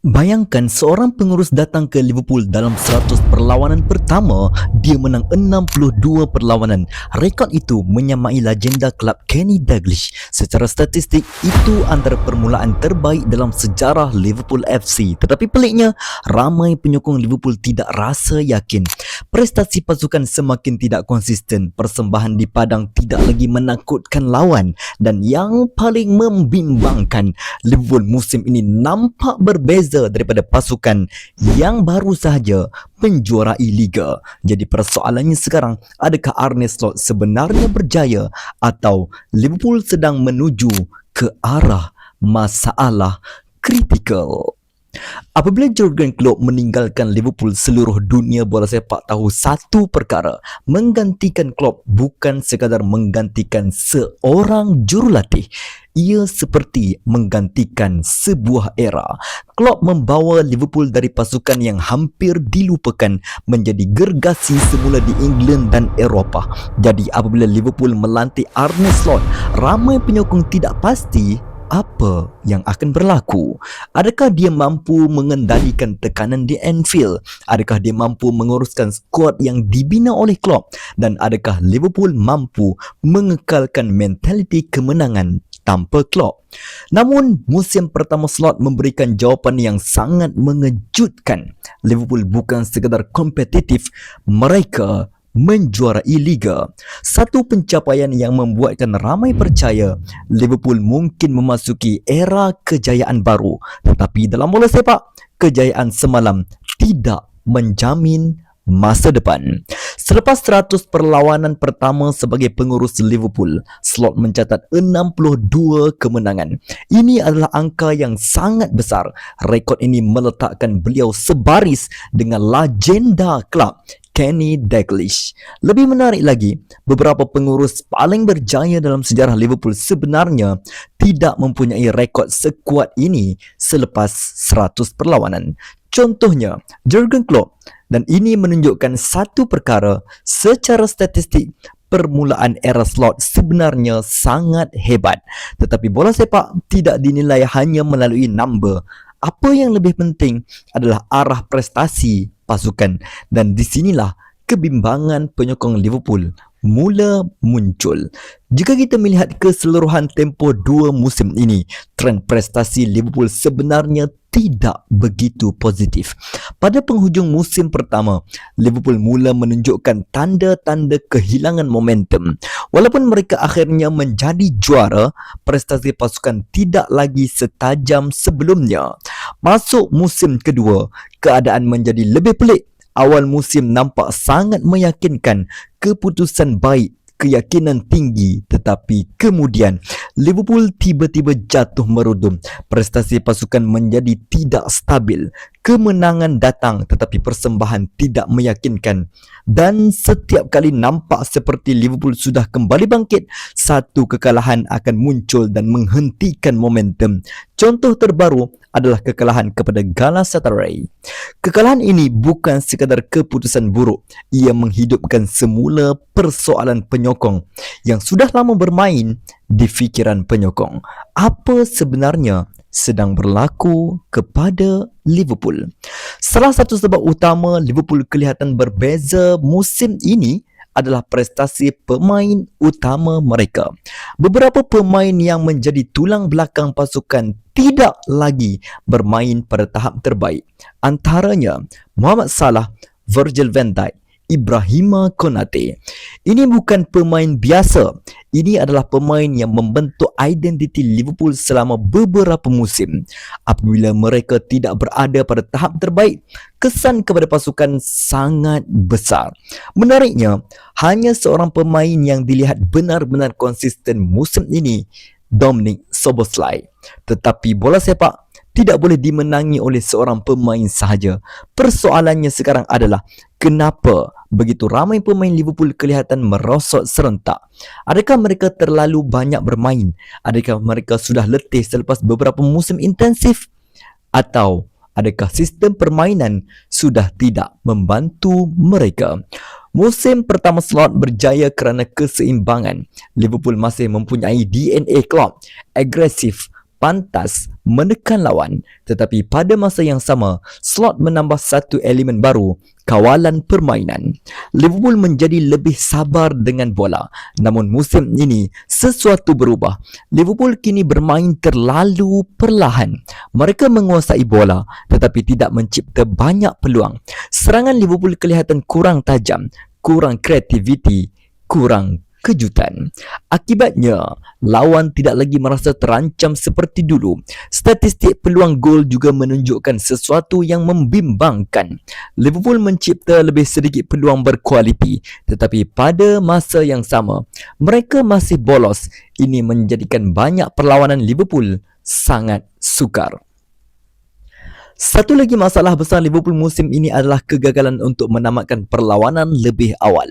Bayangkan seorang pengurus datang ke Liverpool dalam 100 perlawanan pertama, dia menang 62 perlawanan. Rekod itu menyamai legenda kelab Kenny Dalglish. Secara statistik, itu antara permulaan terbaik dalam sejarah Liverpool FC. Tetapi peliknya, ramai penyokong Liverpool tidak rasa yakin. Prestasi pasukan semakin tidak konsisten, persembahan di padang tidak lagi menakutkan lawan, dan yang paling membimbangkan, Liverpool musim ini nampak berbeza daripada pasukan yang baru sahaja menjuarai Liga. Jadi persoalannya sekarang, adakah Arne Slot sebenarnya berjaya atau Liverpool sedang menuju ke arah masalah kritikal? Apabila Jurgen Klopp meninggalkan Liverpool, seluruh dunia bola sepak tahu satu perkara: menggantikan Klopp bukan sekadar menggantikan seorang jurulatih, ia seperti menggantikan sebuah era. Klopp membawa Liverpool dari pasukan yang hampir dilupakan menjadi gergasi semula di England dan Eropah. Jadi apabila Liverpool melantik Arne Slot, ramai penyokong tidak pasti apa yang akan berlaku. Adakah dia mampu mengendalikan tekanan di Anfield? Adakah dia mampu menguruskan skuad yang dibina oleh Klopp? Dan adakah Liverpool mampu mengekalkan mentaliti kemenangan tanpa Klopp? Namun, musim pertama Slot memberikan jawapan yang sangat mengejutkan. Liverpool bukan sekadar kompetitif, mereka menjuarai Liga. Satu pencapaian yang membuatkan ramai percaya Liverpool mungkin memasuki era kejayaan baru. Tetapi dalam bola sepak, kejayaan semalam tidak menjamin masa depan. Selepas 100 perlawanan pertama sebagai pengurus Liverpool, Slot mencatat 62 kemenangan. Ini adalah angka yang sangat besar. Rekod ini meletakkan beliau sebaris dengan legenda kelab Kenny Dalglish. Lebih menarik lagi, beberapa pengurus paling berjaya dalam sejarah Liverpool sebenarnya tidak mempunyai rekod sekuat ini selepas 100 perlawanan. Contohnya, Jurgen Klopp. Dan ini menunjukkan satu perkara: secara statistik, permulaan era Slot sebenarnya sangat hebat. Tetapi bola sepak tidak dinilai hanya melalui number. Apa yang lebih penting adalah arah prestasi pasukan, dan disinilah kebimbangan penyokong Liverpool mula muncul. Jika kita melihat keseluruhan tempoh dua musim ini, trend prestasi Liverpool sebenarnya tidak begitu positif. Pada penghujung musim pertama, Liverpool mula menunjukkan tanda-tanda kehilangan momentum. Walaupun mereka akhirnya menjadi juara, prestasi pasukan tidak lagi setajam sebelumnya. Masuk musim kedua, keadaan menjadi lebih pelik. Awal musim nampak sangat meyakinkan, keputusan baik, keyakinan tinggi, tetapi kemudian Liverpool tiba-tiba jatuh merudum. Prestasi pasukan menjadi tidak stabil. Kemenangan datang tetapi persembahan tidak meyakinkan. Dan setiap kali nampak seperti Liverpool sudah kembali bangkit, satu kekalahan akan muncul dan menghentikan momentum. Contoh terbaru adalah kekalahan kepada Galatasaray. Kekalahan ini bukan sekadar keputusan buruk, ia menghidupkan semula persoalan penyokong yang sudah lama bermain di fikiran penyokong. Apa sebenarnya sedang berlaku kepada Liverpool? Salah satu sebab utama Liverpool kelihatan berbeza musim ini adalah prestasi pemain utama mereka. Beberapa pemain yang menjadi tulang belakang pasukan tidak lagi bermain pada tahap terbaik. Antaranya Mohamed Salah, Virgil van Dijk, Ibrahima Konate. Ini bukan pemain biasa. Ini adalah pemain yang membentuk identiti Liverpool selama beberapa musim. Apabila mereka tidak berada pada tahap terbaik, kesan kepada pasukan sangat besar. Menariknya, hanya seorang pemain yang dilihat benar-benar konsisten musim ini, Dominic Szoboszlai. Tetapi bola sepak tidak boleh dimenangi oleh seorang pemain sahaja. Persoalannya sekarang adalah, kenapa begitu ramai pemain Liverpool kelihatan merosot serentak? Adakah mereka terlalu banyak bermain? Adakah mereka sudah letih selepas beberapa musim intensif? Atau adakah sistem permainan sudah tidak membantu mereka? Musim pertama Slot berjaya kerana keseimbangan. Liverpool masih mempunyai DNA Klopp, agresif, pantas menekan lawan, tetapi pada masa yang sama, Slot menambah satu elemen baru, kawalan permainan. Liverpool menjadi lebih sabar dengan bola. Namun musim ini, sesuatu berubah. Liverpool kini bermain terlalu perlahan. Mereka menguasai bola tetapi tidak mencipta banyak peluang. Serangan Liverpool kelihatan kurang tajam, kurang kreativiti, kurang kejutan. Akibatnya, lawan tidak lagi merasa terancam seperti dulu. Statistik peluang gol juga menunjukkan sesuatu yang membimbangkan. Liverpool mencipta lebih sedikit peluang berkualiti, tetapi pada masa yang sama, mereka masih bolos. Ini menjadikan banyak perlawanan Liverpool sangat sukar. Satu lagi masalah besar Liverpool musim ini adalah kegagalan untuk menamatkan perlawanan lebih awal.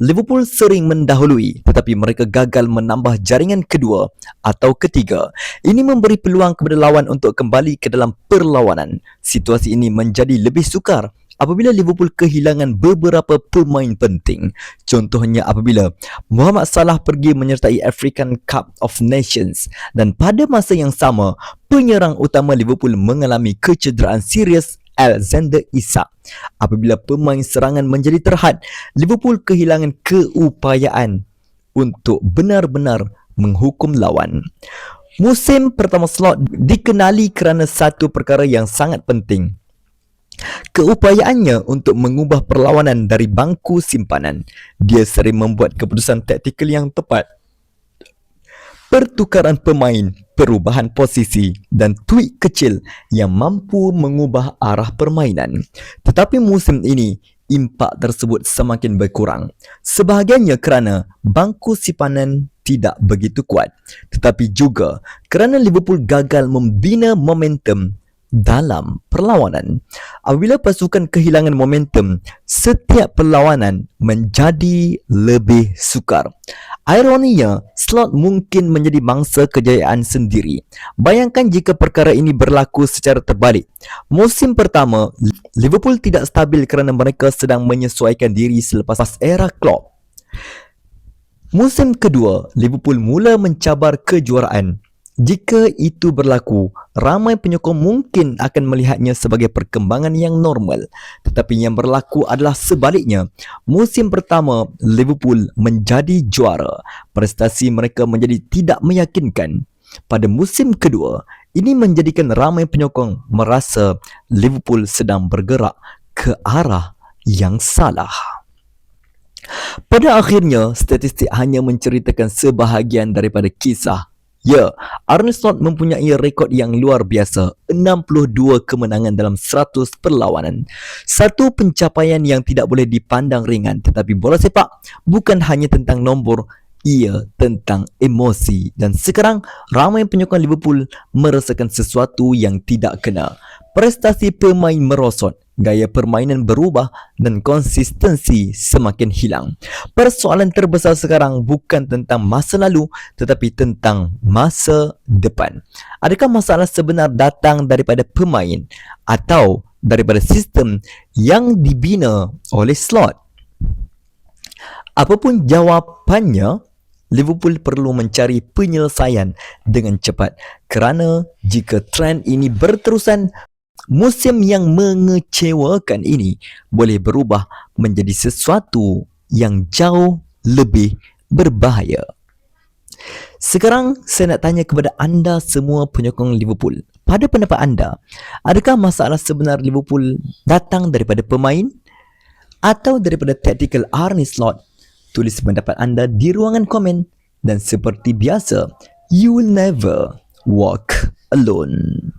Liverpool sering mendahului tetapi mereka gagal menambah jaringan kedua atau ketiga. Ini memberi peluang kepada lawan untuk kembali ke dalam perlawanan. Situasi ini menjadi lebih sukar apabila Liverpool kehilangan beberapa pemain penting. Contohnya apabila Mohamed Salah pergi menyertai African Cup of Nations dan pada masa yang sama, penyerang utama Liverpool mengalami kecederaan serius Alexander Isak. Apabila pemain serangan menjadi terhad, Liverpool kehilangan keupayaan untuk benar-benar menghukum lawan. Musim pertama Slot dikenali kerana satu perkara yang sangat penting. Keupayaannya untuk mengubah perlawanan dari bangku simpanan. Dia sering membuat keputusan taktikal yang tepat. Pertukaran pemain, perubahan posisi dan tweak kecil yang mampu mengubah arah permainan. Tetapi musim ini, impak tersebut semakin berkurang. Sebahagiannya kerana bangku simpanan tidak begitu kuat, tetapi juga kerana Liverpool gagal membina momentum dalam perlawanan. Apabila pasukan kehilangan momentum, setiap perlawanan menjadi lebih sukar. Ironinya, Slot mungkin menjadi mangsa kejayaan sendiri. Bayangkan jika perkara ini berlaku secara terbalik. Musim pertama, Liverpool tidak stabil kerana mereka sedang menyesuaikan diri selepas era Klopp. Musim kedua, Liverpool mula mencabar kejuaraan. Jika itu berlaku, ramai penyokong mungkin akan melihatnya sebagai perkembangan yang normal. Tetapi yang berlaku adalah sebaliknya. Musim pertama, Liverpool menjadi juara. Prestasi mereka menjadi tidak meyakinkan. Pada musim kedua, ini menjadikan ramai penyokong merasa Liverpool sedang bergerak ke arah yang salah. Pada akhirnya, statistik hanya menceritakan sebahagian daripada kisah. Ya, Arne Slot mempunyai rekod yang luar biasa, 62 kemenangan dalam 100 perlawanan. Satu pencapaian yang tidak boleh dipandang ringan, tetapi bola sepak bukan hanya tentang nombor, ia tentang emosi. Dan sekarang, ramai penyokong Liverpool merasakan sesuatu yang tidak kena. Prestasi pemain merosot, gaya permainan berubah dan konsistensi semakin hilang. Persoalan terbesar sekarang bukan tentang masa lalu tetapi tentang masa depan. Adakah masalah sebenar datang daripada pemain atau daripada sistem yang dibina oleh Slot? Apapun jawapannya, Liverpool perlu mencari penyelesaian dengan cepat kerana jika trend ini berterusan, musim yang mengecewakan ini boleh berubah menjadi sesuatu yang jauh lebih berbahaya. Sekarang saya nak tanya kepada anda semua penyokong Liverpool. Pada pendapat anda, adakah masalah sebenar Liverpool datang daripada pemain atau daripada tactical Arne Slot? Tulis pendapat anda di ruangan komen dan seperti biasa, you will never walk alone.